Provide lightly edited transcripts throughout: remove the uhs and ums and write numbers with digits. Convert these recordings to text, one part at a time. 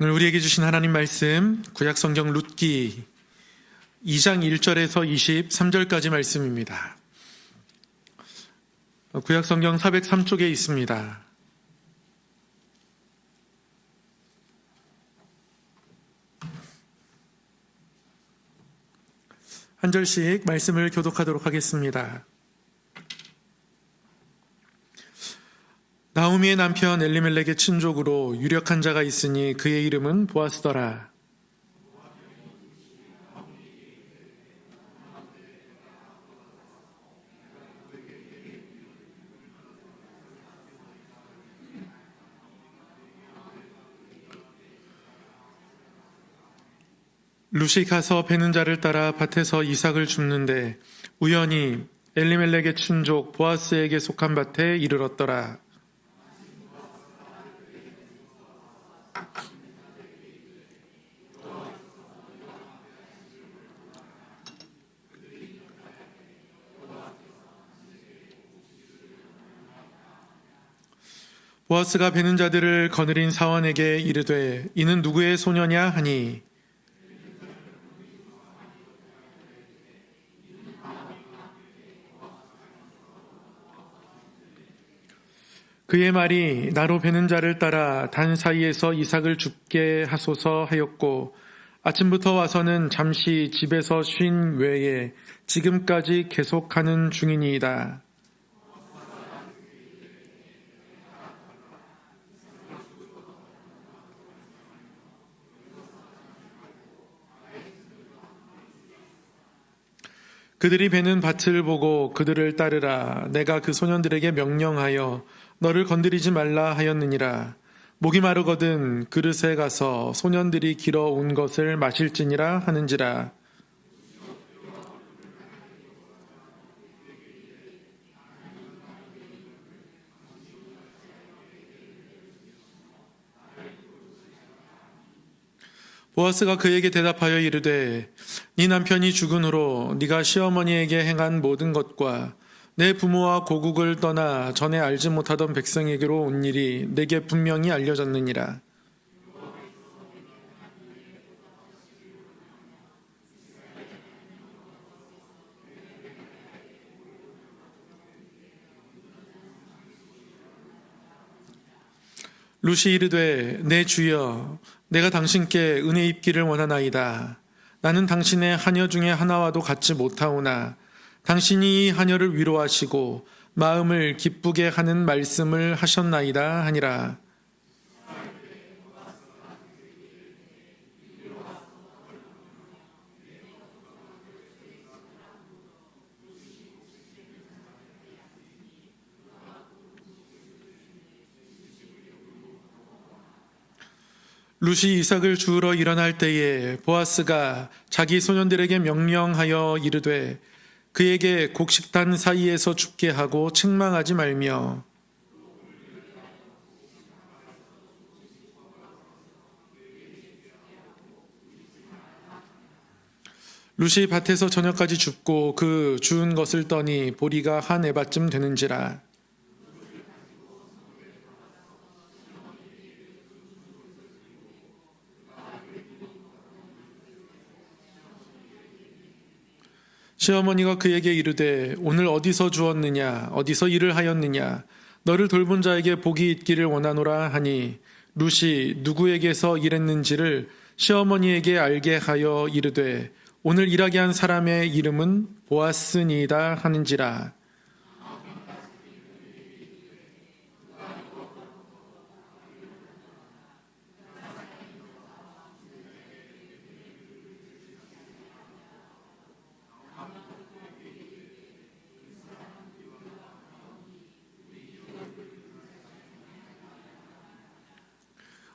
오늘 우리에게 주신 하나님 말씀 구약성경 룻기 2장 1절에서 23절까지 말씀입니다. 구약성경 403쪽에 있습니다. 한 절씩 말씀을 교독하도록 하겠습니다. 나오미의 남편 엘리멜렉의 친족으로 유력한 자가 있으니 그의 이름은 보아스더라. 룻이 가서 베는 자를 따라 밭에서 이삭을 줍는데 우연히 엘리멜렉의 친족 보아스에게 속한 밭에 이르렀더라. 보아스가 베는 자들을 거느린 사원에게 이르되 이는 누구의 소녀냐 하니 그의 말이 나로 베는 자를 따라 단 사이에서 이삭을 줍게 하소서 하였고 아침부터 와서는 잠시 집에서 쉰 외에 지금까지 계속하는 중이니이다. 그들이 베는 밭을 보고 그들을 따르라. 내가 그 소년들에게 명령하여 너를 건드리지 말라 하였느니라. 목이 마르거든 그릇에 가서 소년들이 길어 온 것을 마실지니라 하는지라. 보아스가 그에게 대답하여 이르되 네 남편이 죽은 후로 네가 시어머니에게 행한 모든 것과 내 부모와 고국을 떠나 전에 알지 못하던 백성에게로 온 일이 내게 분명히 알려졌느니라. 룻이 이르되 내 주여 내가 당신께 은혜 입기를 원하나이다. 나는 당신의 하녀 중에 하나와도 같지 못하오나 당신이 이 하녀를 위로하시고 마음을 기쁘게 하는 말씀을 하셨나이다 하니라. 룻이 이삭을 주우러 일어날 때에 보아스가 자기 소년들에게 명령하여 이르되 그에게 곡식단 사이에서 죽게 하고 책망하지 말며 룻이 밭에서 저녁까지 줍고 그 주운 것을 떠니 보리가 한 에바쯤 되는지라. 시어머니가 그에게 이르되 오늘 어디서 주었느냐 어디서 일을 하였느냐 너를 돌본 자에게 복이 있기를 원하노라 하니 룻이 누구에게서 일했는지를 시어머니에게 알게 하여 이르되 오늘 일하게 한 사람의 이름은 보아스니이다 하는지라.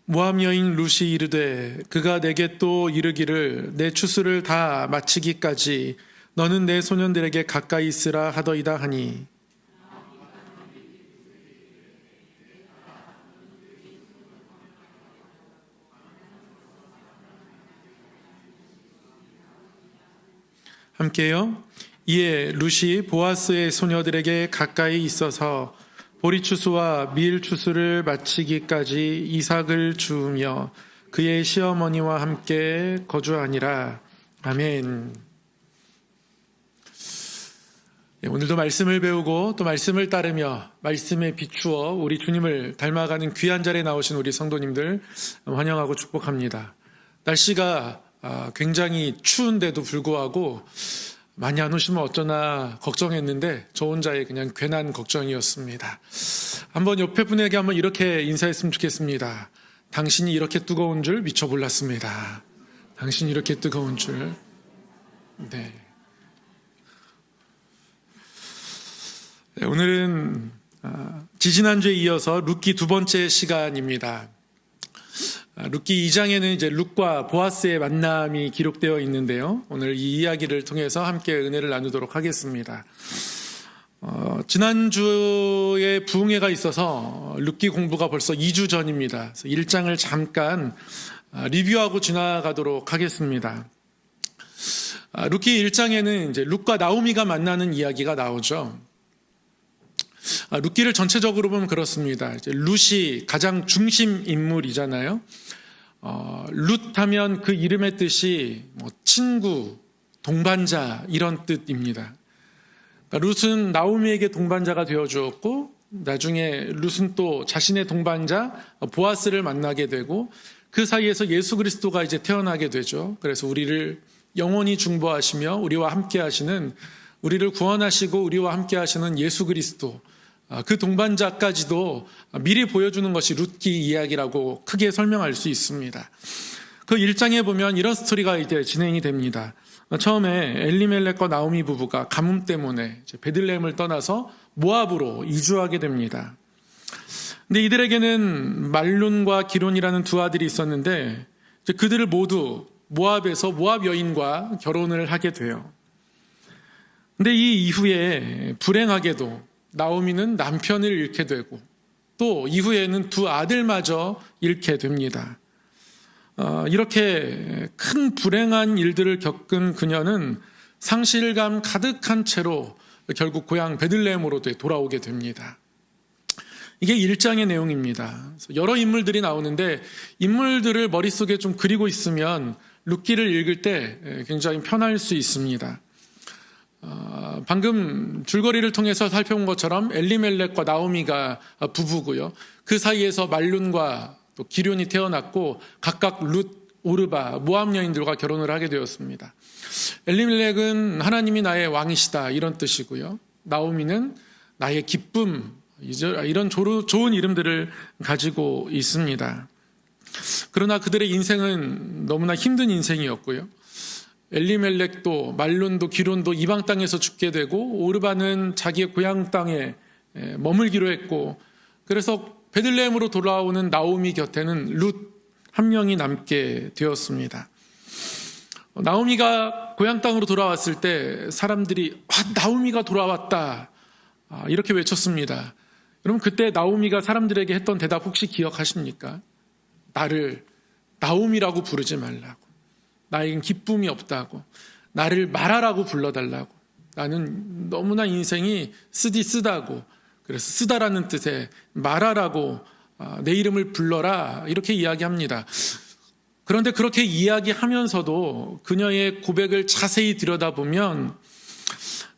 모압 여인 룻이 이르되 그가 내게 또 이르기를 내 추수를 다 마치기까지 너는 내 소년들에게 가까이 있으라 하더이다 하니 함께요. 이에 룻이 보아스의 소녀들에게 가까이 있어서 보리추수와 밀추수를 마치기까지 이삭을 주우며 그의 시어머니와 함께 거주하니라. 아멘. 오늘도 말씀을 배우고 또 말씀을 따르며 말씀에 비추어 우리 주님을 닮아가는 귀한 자리에 나오신 우리 성도님들 환영하고 축복합니다. 날씨가 굉장히 추운데도 불구하고 많이 안 오시면 어쩌나 걱정했는데 저 혼자의 그냥 괜한 걱정이었습니다. 한번 옆에 분에게 한번 이렇게 인사했으면 좋겠습니다. 당신이 이렇게 뜨거운 줄 미처 몰랐습니다. 당신이 이렇게 뜨거운 줄. 네. 오늘은 지지난주에 이어서 룻기 두 번째 시간입니다. 룻기 2장에는 이제 룻과 보아스의 만남이 기록되어 있는데요. 오늘 이 이야기를 통해서 함께 은혜를 나누도록 하겠습니다. 지난주에 부흥회가 있어서 룻기 공부가 벌써 2주 전입니다. 1장을 잠깐 리뷰하고 지나가도록 하겠습니다. 룻기 1장에는 이제 룻과 나오미가 만나는 이야기가 나오죠. 룻기를 전체적으로 보면 그렇습니다. 이제 룻이 가장 중심 인물이잖아요. 룻 하면 그 이름의 뜻이 친구, 동반자 이런 뜻입니다. 룻은 나오미에게 동반자가 되어 주었고 나중에 룻은 또 자신의 동반자 보아스를 만나게 되고 그 사이에서 예수 그리스도가 이제 태어나게 되죠. 그래서 우리를 영원히 중보하시며 우리와 함께 하시는, 우리를 구원하시고 우리와 함께 하시는 예수 그리스도, 그 동반자까지도 미리 보여주는 것이 룻기 이야기라고 크게 설명할 수 있습니다. 그 1장에 보면 이런 스토리가 이제 진행이 됩니다. 처음에 엘리멜렉과 나오미 부부가 가뭄 때문에 베들레헴을 떠나서 모압으로 이주하게 됩니다. 근데 이들에게는 말룬과 기론이라는 두 아들이 있었는데 그들을 모두 모압에서 모압 여인과 결혼을 하게 돼요. 근데 이 이후에 불행하게도 나오미는 남편을 잃게 되고 또 이후에는 두 아들마저 잃게 됩니다. 이렇게 큰 불행한 일들을 겪은 그녀는 상실감 가득한 채로 결국 고향 베들레헴으로 돌아오게 됩니다. 이게 1장의 내용입니다. 여러 인물들이 나오는데 인물들을 머릿속에 좀 그리고 있으면 룻기를 읽을 때 굉장히 편할 수 있습니다. 방금 줄거리를 통해서 살펴본 것처럼 엘리멜렉과 나오미가 부부고요. 그 사이에서 말룬과 또 기련이 태어났고 각각 룻, 오르바, 모압 여인들과 결혼을 하게 되었습니다. 엘리멜렉은 하나님이 나의 왕이시다 이런 뜻이고요. 나오미는 나의 기쁨, 이런 좋은 이름들을 가지고 있습니다. 그러나 그들의 인생은 너무나 힘든 인생이었고요. 엘리멜렉도 말룬도 기론도 이방 땅에서 죽게 되고 오르바는 자기의 고향 땅에 머물기로 했고 그래서 베들레헴으로 돌아오는 나오미 곁에는 룻 한 명이 남게 되었습니다. 나오미가 고향 땅으로 돌아왔을 때 사람들이 나오미가 돌아왔다 이렇게 외쳤습니다. 여러분 그때 나오미가 사람들에게 했던 대답 혹시 기억하십니까? 나를 나오미라고 부르지 말라고, 나에겐 기쁨이 없다고, 나를 마라라고 불러달라고, 나는 너무나 인생이 쓰다고, 그래서 쓰다라는 뜻의 마라라고 내 이름을 불러라 이렇게 이야기합니다. 그런데 그렇게 이야기하면서도 그녀의 고백을 자세히 들여다보면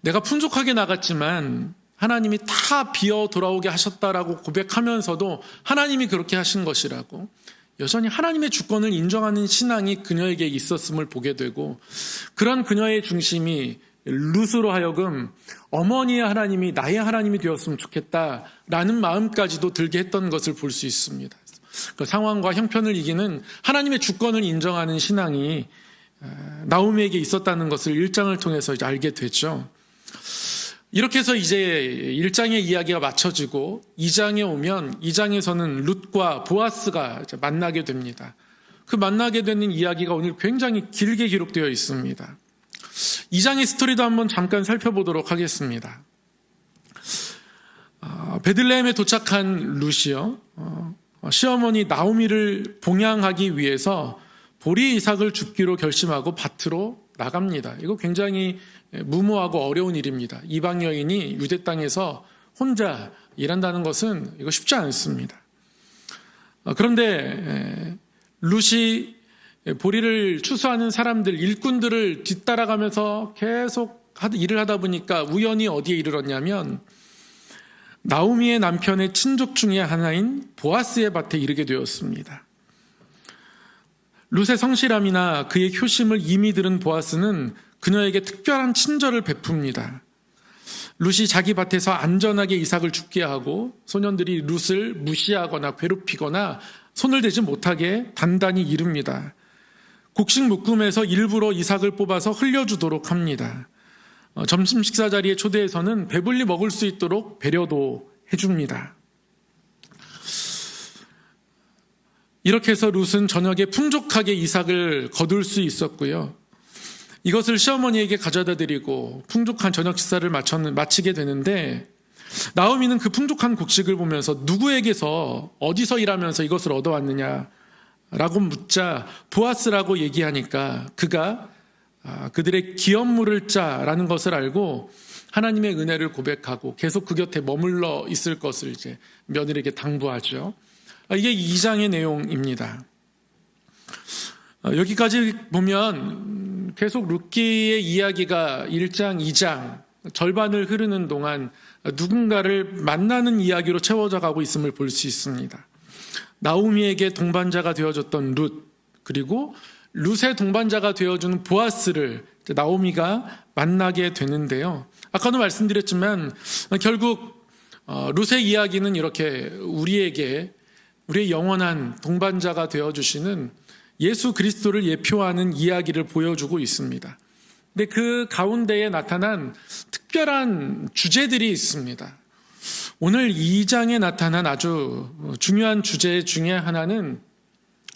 내가 풍족하게 나갔지만 하나님이 다 비어 돌아오게 하셨다라고 고백하면서도 하나님이 그렇게 하신 것이라고, 여전히 하나님의 주권을 인정하는 신앙이 그녀에게 있었음을 보게 되고, 그런 그녀의 중심이 룻으로 하여금 어머니의 하나님이 나의 하나님이 되었으면 좋겠다라는 마음까지도 들게 했던 것을 볼 수 있습니다. 그 상황과 형편을 이기는 하나님의 주권을 인정하는 신앙이 나오미에게 있었다는 것을 1장을 통해서 이제 알게 되죠. 이렇게 해서 이제 1장의 이야기가 마쳐지고 2장에 오면 2장에서는 룻과 보아스가 이제 만나게 됩니다. 그 만나게 되는 이야기가 오늘 굉장히 길게 기록되어 있습니다. 2장의 스토리도 한번 잠깐 살펴보도록 하겠습니다. 베들레헴에 도착한 룻이요, 시어머니 나오미를 봉양하기 위해서 보리 이삭을 줍기로 결심하고 밭으로 나갑니다. 이거 굉장히 무모하고 어려운 일입니다. 이방 여인이 유대 땅에서 혼자 일한다는 것은 이거 쉽지 않습니다. 그런데 룻이 보리를 추수하는 사람들, 일꾼들을 뒤따라가면서 계속 일을 하다 보니까 우연히 어디에 이르렀냐면 나오미의 남편의 친족 중에 하나인 보아스의 밭에 이르게 되었습니다. 룻의 성실함이나 그의 효심을 이미 들은 보아스는 그녀에게 특별한 친절을 베풉니다. 룻이 자기 밭에서 안전하게 이삭을 죽게 하고 소년들이 룻을 무시하거나 괴롭히거나 손을 대지 못하게 단단히 이릅니다. 곡식 묶음에서 일부러 이삭을 뽑아서 흘려주도록 합니다. 점심 식사 자리에 초대해서는 배불리 먹을 수 있도록 배려도 해줍니다. 이렇게 해서 룻은 저녁에 풍족하게 이삭을 거둘 수 있었고요. 이것을 시어머니에게 가져다 드리고 풍족한 저녁 식사를 마치게 되는데 나오미는 그 풍족한 곡식을 보면서 누구에게서 어디서 일하면서 이것을 얻어왔느냐 라고 묻자 보아스라고 얘기하니까 그가 그들의 기업 물을 자라는 것을 알고 하나님의 은혜를 고백하고 계속 그 곁에 머물러 있을 것을 이제 며느리에게 당부하죠. 이게 2장의 내용입니다. 여기까지 보면 계속 룻기의 이야기가 1장, 2장 절반을 흐르는 동안 누군가를 만나는 이야기로 채워져 가고 있음을 볼 수 있습니다. 나오미에게 동반자가 되어줬던 룻, 그리고 룻의 동반자가 되어주는 보아스를 나오미가 만나게 되는데요. 아까도 말씀드렸지만 결국 룻의 이야기는 이렇게 우리에게 우리의 영원한 동반자가 되어주시는 예수 그리스도를 예표하는 이야기를 보여주고 있습니다. 근데 그 가운데에 나타난 특별한 주제들이 있습니다. 오늘 2장에 나타난 아주 중요한 주제 중에 하나는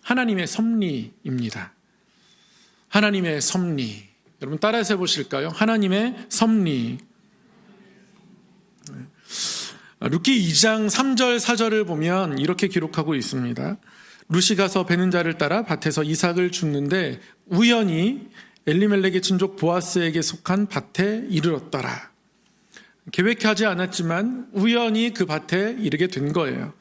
하나님의 섭리입니다. 하나님의 섭리. 여러분 따라서 해보실까요? 하나님의 섭리. 룻기 2장 3절 4절을 보면 이렇게 기록하고 있습니다. 룻이 가서 베는 자를 따라 밭에서 이삭을 줍는데 우연히 엘리멜렉의 친족 보아스에게 속한 밭에 이르렀더라. 계획하지 않았지만 우연히 그 밭에 이르게 된 거예요.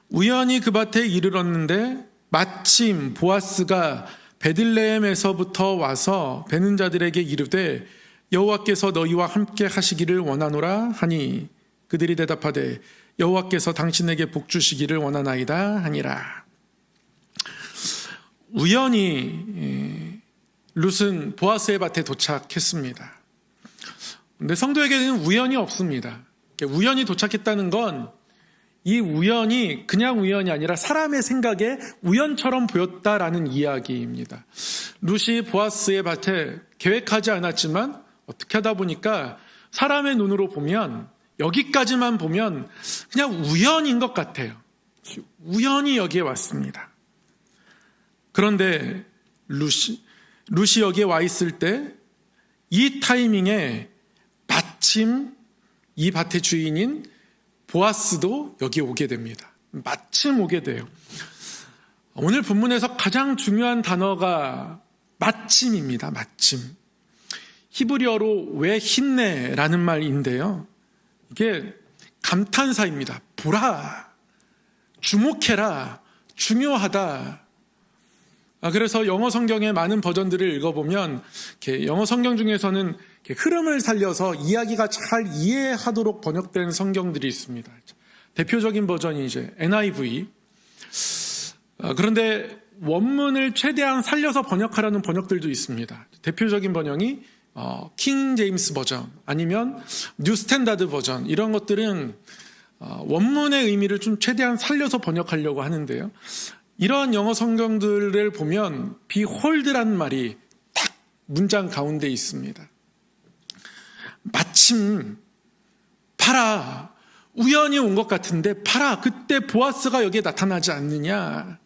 우연히 그 밭에 이르렀는데 마침 보아스가 베들레헴에서부터 와서 베는 자들에게 이르되 여호와께서 너희와 함께 하시기를 원하노라 하니 그들이 대답하되 여호와께서 당신에게 복 주시기를 원하나이다 하니라. 우연히 룻은 보아스의 밭에 도착했습니다. 근데 성도에게는 우연이 없습니다. 우연히 도착했다는 건 이 우연이 그냥 우연이 아니라 사람의 생각에 우연처럼 보였다라는 이야기입니다. 룻이 보아스의 밭에 계획하지 않았지만 어떻게 하다 보니까 사람의 눈으로 보면 여기까지만 보면 그냥 우연인 것 같아요. 우연히 여기에 왔습니다. 그런데 룻이 여기에 와 있을 때 이 타이밍에 마침 이 밭의 주인인 보아스도 여기에 오게 됩니다. 마침 오게 돼요. 오늘 본문에서 가장 중요한 단어가 마침입니다. 마침. 히브리어로 왜 힌네라는 말인데요. 이게 감탄사입니다. 보라, 주목해라, 중요하다. 그래서 영어 성경의 많은 버전들을 읽어보면 영어 성경 중에서는 흐름을 살려서 이야기가 잘 이해하도록 번역된 성경들이 있습니다. 대표적인 버전이 이제 NIV. 그런데 원문을 최대한 살려서 번역하라는 번역들도 있습니다. 대표적인 번역이 킹 제임스 버전 아니면 뉴 스탠다드 버전, 이런 것들은 원문의 의미를 좀 최대한 살려서 번역하려고 하는데요. 이러한 영어 성경들을 보면 behold라는 말이 딱 문장 가운데 있습니다. 마침 봐라, 우연히 온 것 같은데 봐라, 그때 보아스가 여기에 나타나지 않느냐,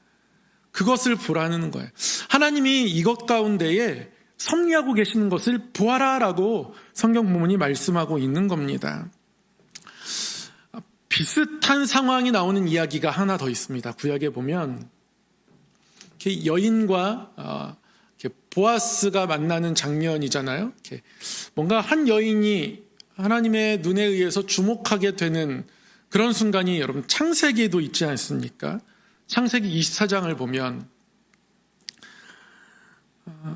그것을 보라는 거예요. 하나님이 이것 가운데에 섭리하고 계시는 것을 보아라라고 성경 본문이 말씀하고 있는 겁니다. 비슷한 상황이 나오는 이야기가 하나 더 있습니다. 구약에 보면 여인과 보아스가 만나는 장면이잖아요. 뭔가 한 여인이 하나님의 눈에 의해서 주목하게 되는 그런 순간이 여러분 창세기에도 있지 않습니까? 창세기 24장을 보면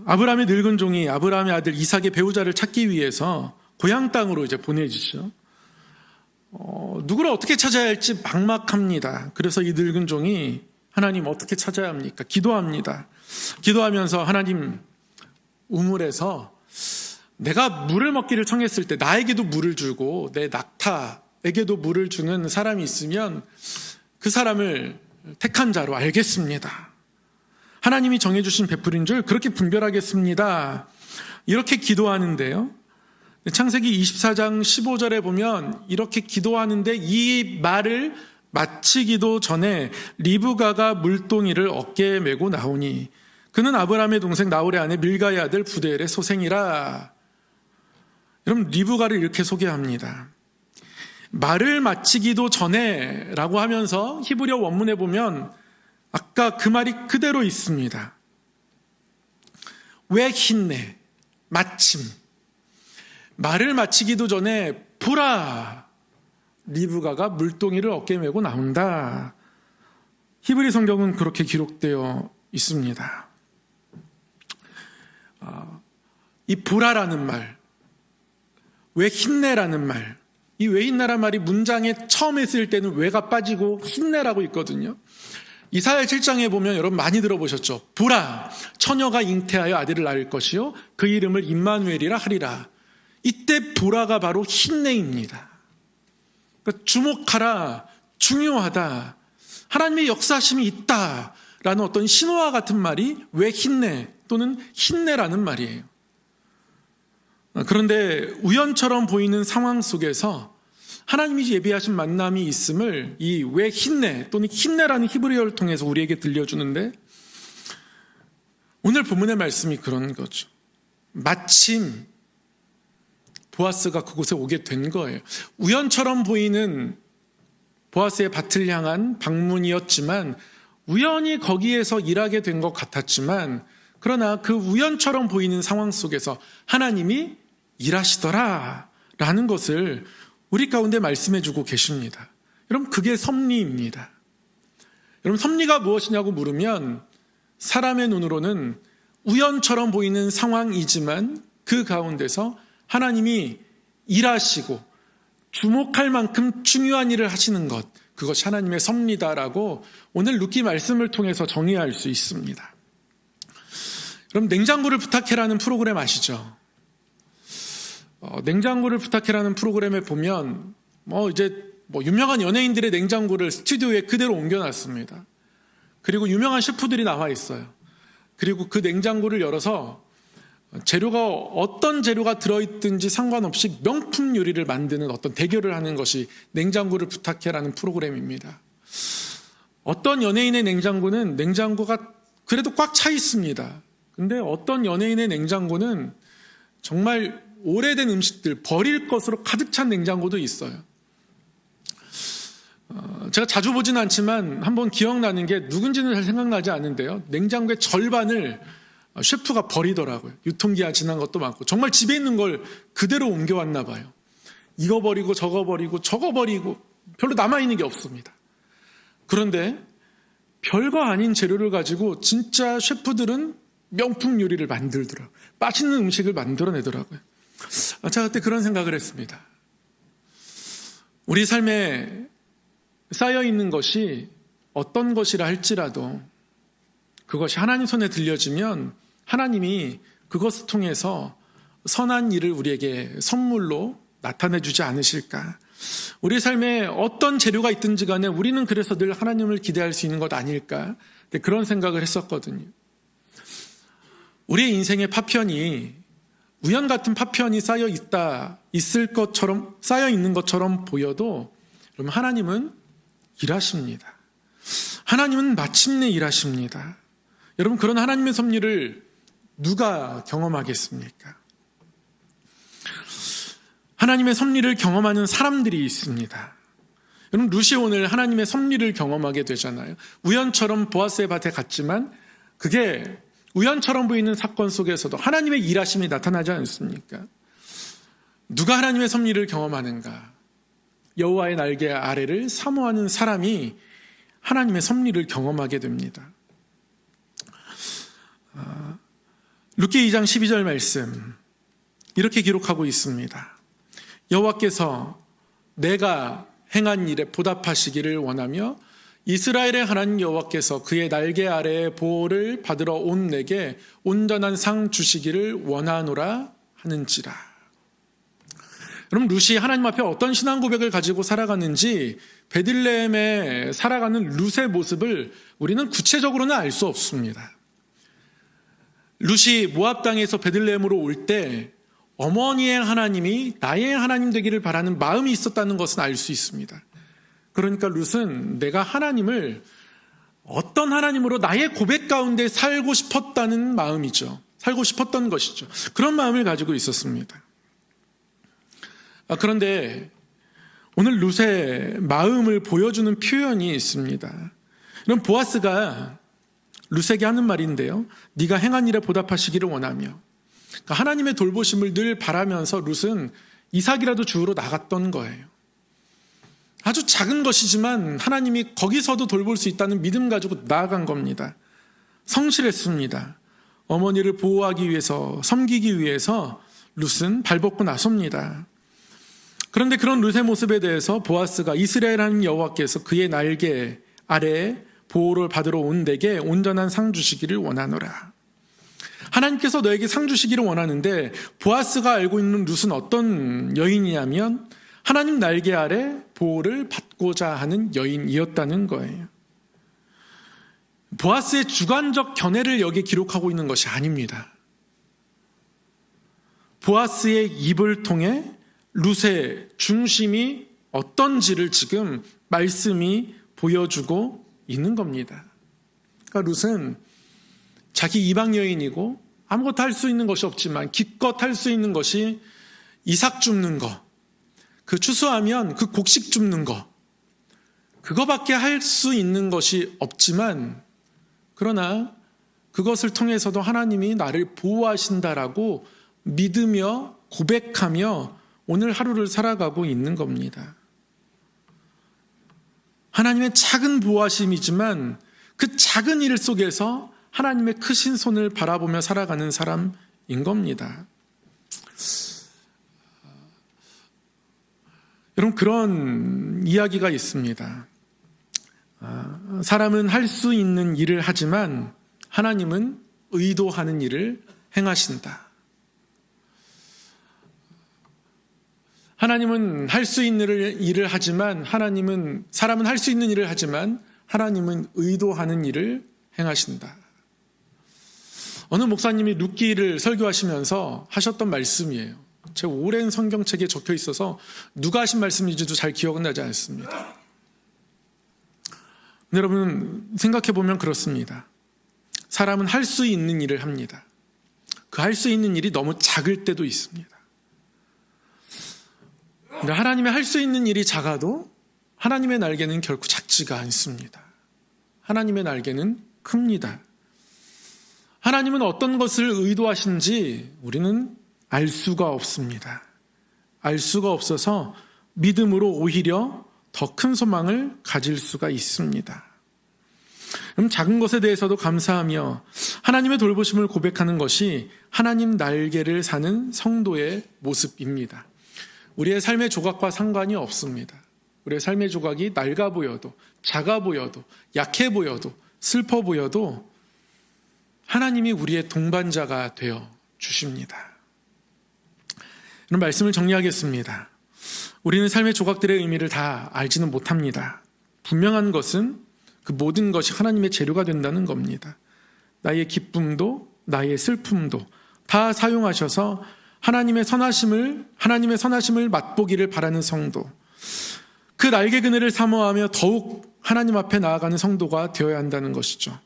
아브라함의 늙은 종이 아브라함의 아들 이삭의 배우자를 찾기 위해서 고향 땅으로 이제 보내지죠. 누구를 어떻게 찾아야 할지 막막합니다. 그래서 이 늙은 종이 하나님 어떻게 찾아야 합니까? 기도합니다. 기도하면서 하나님 우물에서 내가 물을 먹기를 청했을 때 나에게도 물을 주고 내 낙타에게도 물을 주는 사람이 있으면 그 사람을 택한 자로 알겠습니다. 하나님이 정해주신 베풀인 줄 그렇게 분별하겠습니다. 이렇게 기도하는데요. 창세기 24장 15절에 보면 이렇게 기도하는데 이 말을 마치기도 전에 리브가가 물동이를 어깨에 메고 나오니 그는 아브라함의 동생 나홀의 아내 밀가의 아들 부데엘의 소생이라. 여러분, 리브가를 이렇게 소개합니다. 말을 마치기도 전에 라고 하면서 히브리어 원문에 보면 아까 그 말이 그대로 있습니다. 왜 힘내? 마침. 말을 마치기도 전에 보라! 리브가가 물동이를 어깨에 메고 나온다. 히브리 성경은 그렇게 기록되어 있습니다. 이 보라라는 말, 왜 힘내라는 말, 이 왜 힘내라는 말이 문장에 처음 했을 때는 왜가 빠지고 힘내라고 있거든요. 이사야 7장에 보면 여러분 많이 들어보셨죠? 보라, 처녀가 잉태하여 아들을 낳을 것이요 그 이름을 임마누엘이라 하리라. 이때 보라가 바로 힘내입니다. 그러니까 주목하라, 중요하다, 하나님의 역사심이 있다라는 어떤 신호와 같은 말이 왜 힘내 또는 힘내라는 말이에요. 그런데 우연처럼 보이는 상황 속에서 하나님이 예비하신 만남이 있음을 이 왜 힘내 또는 힘내라는 히브리어를 통해서 우리에게 들려주는데 오늘 본문의 말씀이 그런 거죠. 마침 보아스가 그곳에 오게 된 거예요. 우연처럼 보이는 보아스의 밭을 향한 방문이었지만 우연히 거기에서 일하게 된 것 같았지만 그러나 그 우연처럼 보이는 상황 속에서 하나님이 일하시더라 라는 것을 우리 가운데 말씀해 주고 계십니다. 여러분, 그게 섭리입니다. 여러분, 섭리가 무엇이냐고 물으면 사람의 눈으로는 우연처럼 보이는 상황이지만 그 가운데서 하나님이 일하시고 주목할 만큼 중요한 일을 하시는 것, 그것이 하나님의 섭리다라고 오늘 루키 말씀을 통해서 정의할 수 있습니다. 그럼 냉장고를 부탁해라는 프로그램 아시죠? 냉장고를 부탁해라는 프로그램에 보면 유명한 연예인들의 냉장고를 스튜디오에 그대로 옮겨놨습니다. 그리고 유명한 셰프들이 나와 있어요. 그리고 그 냉장고를 열어서 재료가 어떤 재료가 들어있든지 상관없이 명품 요리를 만드는 어떤 대결을 하는 것이 냉장고를 부탁해라는 프로그램입니다. 어떤 연예인의 냉장고는 냉장고가 그래도 꽉 차 있습니다. 근데 어떤 연예인의 냉장고는 정말 오래된 음식들, 버릴 것으로 가득 찬 냉장고도 있어요. 제가 자주 보진 않지만 한번 기억나는 게 누군지는 잘 생각나지 않는데요. 냉장고의 절반을 셰프가 버리더라고요. 유통기한 지난 것도 많고 정말 집에 있는 걸 그대로 옮겨왔나 봐요. 이거 버리고 저거 버리고 저거 버리고 별로 남아있는 게 없습니다. 그런데 별거 아닌 재료를 가지고 진짜 셰프들은 명품 요리를 만들더라고요. 맛있는 음식을 만들어내더라고요. 제가 그때 그런 생각을 했습니다. 우리 삶에 쌓여있는 것이 어떤 것이라 할지라도 그것이 하나님 손에 들려지면 하나님이 그것을 통해서 선한 일을 우리에게 선물로 나타내 주지 않으실까. 우리 삶에 어떤 재료가 있든지 간에 우리는 그래서 늘 하나님을 기대할 수 있는 것 아닐까. 그런 생각을 했었거든요. 우리의 인생의 파편이 우연 같은 파편이 있을 것처럼, 쌓여 있는 것처럼 보여도 여러분, 하나님은 일하십니다. 하나님은 마침내 일하십니다. 여러분, 그런 하나님의 섭리를 누가 경험하겠습니까? 하나님의 섭리를 경험하는 사람들이 있습니다. 여러분, 루시 오늘 하나님의 섭리를 경험하게 되잖아요. 우연처럼 보아스의 밭에 갔지만 그게 우연처럼 보이는 사건 속에서도 하나님의 일하심이 나타나지 않습니까? 누가 하나님의 섭리를 경험하는가? 여호와의 날개 아래를 사모하는 사람이 하나님의 섭리를 경험하게 됩니다. 룻기 2장 12절 말씀 이렇게 기록하고 있습니다. 여호와께서 내가 행한 일에 보답하시기를 원하며 이스라엘의 하나님 여호와께서 그의 날개 아래에 보호를 받으러 온 내게 온전한 상 주시기를 원하노라 하는지라. 여러분, 룻이 하나님 앞에 어떤 신앙 고백을 가지고 살아가는지 베들레헴에 살아가는 룻의 모습을 우리는 구체적으로는 알 수 없습니다. 룻이 모압 땅에서 베들레헴으로 올 때 어머니의 하나님이 나의 하나님 되기를 바라는 마음이 있었다는 것은 알 수 있습니다. 그러니까 룻은 내가 하나님을 어떤 하나님으로 나의 고백 가운데 살고 싶었다는 마음이죠. 살고 싶었던 것이죠. 그런 마음을 가지고 있었습니다. 그런데 오늘 룻의 마음을 보여주는 표현이 있습니다. 그럼 보아스가 룻에게 하는 말인데요. 네가 행한 일에 보답하시기를 원하며, 그러니까 하나님의 돌보심을 늘 바라면서 룻은 이삭이라도 주우러 나갔던 거예요. 아주 작은 것이지만 하나님이 거기서도 돌볼 수 있다는 믿음 가지고 나아간 겁니다. 성실했습니다. 어머니를 보호하기 위해서, 섬기기 위해서 룻은 발벗고 나섭니다. 그런데 그런 룻의 모습에 대해서 보아스가 이스라엘 하나님 여호와께서 그의 날개 아래에 보호를 받으러 온 내게 온전한 상 주시기를 원하노라. 하나님께서 너에게 상 주시기를 원하는데 보아스가 알고 있는 룻은 어떤 여인이냐면 하나님 날개 아래 보호를 받고자 하는 여인이었다는 거예요. 보아스의 주관적 견해를 여기에 기록하고 있는 것이 아닙니다. 보아스의 입을 통해 룻의 중심이 어떤지를 지금 말씀이 보여주고 있는 겁니다. 그러니까 룻은 자기 이방 여인이고 아무것도 할 수 있는 것이 없지만 기껏 할 수 있는 것이 이삭 줍는 거, 그 추수하면 그 곡식 줍는 거, 그거밖에 할 수 있는 것이 없지만 그러나 그것을 통해서도 하나님이 나를 보호하신다라고 믿으며 고백하며 오늘 하루를 살아가고 있는 겁니다. 하나님의 작은 보호하심이지만 그 작은 일 속에서 하나님의 크신 손을 바라보며 살아가는 사람인 겁니다. 여러분, 그런 이야기가 있습니다. 사람은 할 수 있는 일을 하지만 하나님은 의도하는 일을 행하신다. 하나님은 할 수 있는 일을 하지만 사람은 할 수 있는 일을 하지만 하나님은 의도하는 일을 행하신다. 어느 목사님이 룻기를 설교하시면서 하셨던 말씀이에요. 제 오랜 성경책에 적혀 있어서 누가 하신 말씀인지도 잘 기억은 나지 않습니다. 여러분, 생각해 보면 그렇습니다. 사람은 할 수 있는 일을 합니다. 그 할 수 있는 일이 너무 작을 때도 있습니다. 하나님의 할 수 있는 일이 작아도 하나님의 날개는 결코 작지가 않습니다. 하나님의 날개는 큽니다. 하나님은 어떤 것을 의도하신지 우리는 알 수가 없습니다. 알 수가 없어서 믿음으로 오히려 더 큰 소망을 가질 수가 있습니다. 그럼 작은 것에 대해서도 감사하며 하나님의 돌보심을 고백하는 것이 하나님 날개를 사는 성도의 모습입니다. 우리의 삶의 조각과 상관이 없습니다. 우리의 삶의 조각이 낡아 보여도, 작아 보여도, 약해 보여도, 슬퍼 보여도 하나님이 우리의 동반자가 되어 주십니다. 이런 말씀을 정리하겠습니다. 우리는 삶의 조각들의 의미를 다 알지는 못합니다. 분명한 것은 그 모든 것이 하나님의 재료가 된다는 겁니다. 나의 기쁨도 나의 슬픔도 다 사용하셔서 하나님의 선하심을 맛보기를 바라는 성도, 그 날개 그늘을 사모하며 더욱 하나님 앞에 나아가는 성도가 되어야 한다는 것이죠.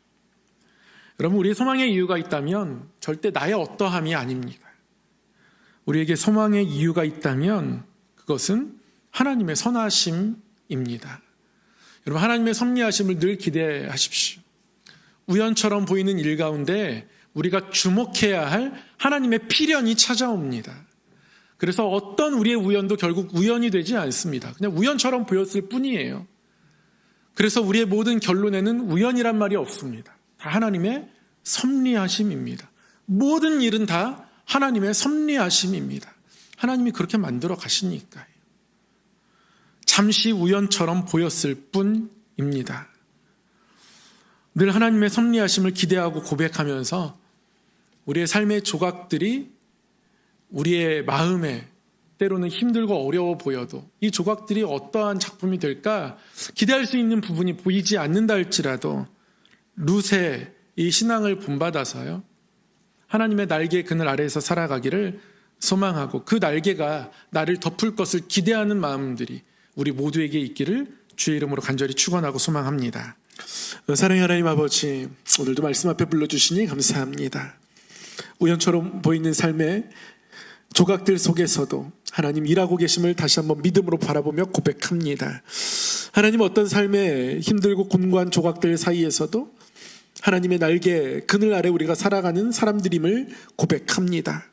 여러분, 우리의 소망의 이유가 있다면 절대 나의 어떠함이 아닙니다. 우리에게 소망의 이유가 있다면 그것은 하나님의 선하심입니다. 여러분, 하나님의 섭리하심을 늘 기대하십시오. 우연처럼 보이는 일 가운데 우리가 주목해야 할 하나님의 필연이 찾아옵니다. 그래서 어떤 우리의 우연도 결국 우연이 되지 않습니다. 그냥 우연처럼 보였을 뿐이에요. 그래서 우리의 모든 결론에는 우연이란 말이 없습니다. 다 하나님의 섭리하심입니다. 모든 일은 다 하나님의 섭리하심입니다. 하나님이 그렇게 만들어 가시니까요. 잠시 우연처럼 보였을 뿐입니다. 늘 하나님의 섭리하심을 기대하고 고백하면서 우리의 삶의 조각들이 우리의 마음에 때로는 힘들고 어려워 보여도 이 조각들이 어떠한 작품이 될까 기대할 수 있는 부분이 보이지 않는다 할지라도 룻의 이 신앙을 본받아서요, 하나님의 날개 그늘 아래에서 살아가기를 소망하고 그 날개가 나를 덮을 것을 기대하는 마음들이 우리 모두에게 있기를 주의 이름으로 간절히 축원하고 소망합니다. 사랑의 하나님 아버지, 오늘도 말씀 앞에 불러주시니 감사합니다. 우연처럼 보이는 삶의 조각들 속에서도 하나님 일하고 계심을 다시 한번 믿음으로 바라보며 고백합니다. 하나님, 어떤 삶의 힘들고 곤고한 조각들 사이에서도 하나님의 날개 그늘 아래 우리가 살아가는 사람들임을 고백합니다.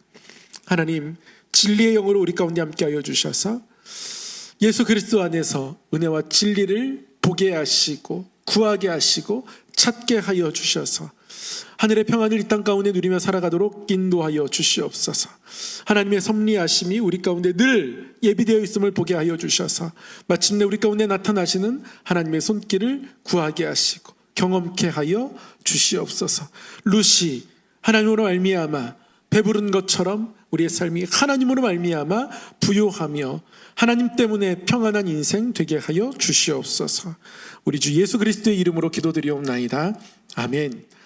하나님, 진리의 영으로 우리 가운데 함께하여 주셔서 예수 그리스도 안에서 은혜와 진리를 보게 하시고 구하게 하시고 찾게 하여 주셔서 하늘의 평안을 이 땅 가운데 누리며 살아가도록 인도하여 주시옵소서. 하나님의 섭리하심이 우리 가운데 늘 예비되어 있음을 보게 하여 주셔서 마침내 우리 가운데 나타나시는 하나님의 손길을 구하게 하시고 경험케 하여 주시옵소서. 룻이 하나님으로 말미암아 배부른 것처럼 우리의 삶이 하나님으로 말미암아 부요하며 하나님 때문에 평안한 인생 되게 하여 주시옵소서. 우리 주 예수 그리스도의 이름으로 기도드리옵나이다. 아멘.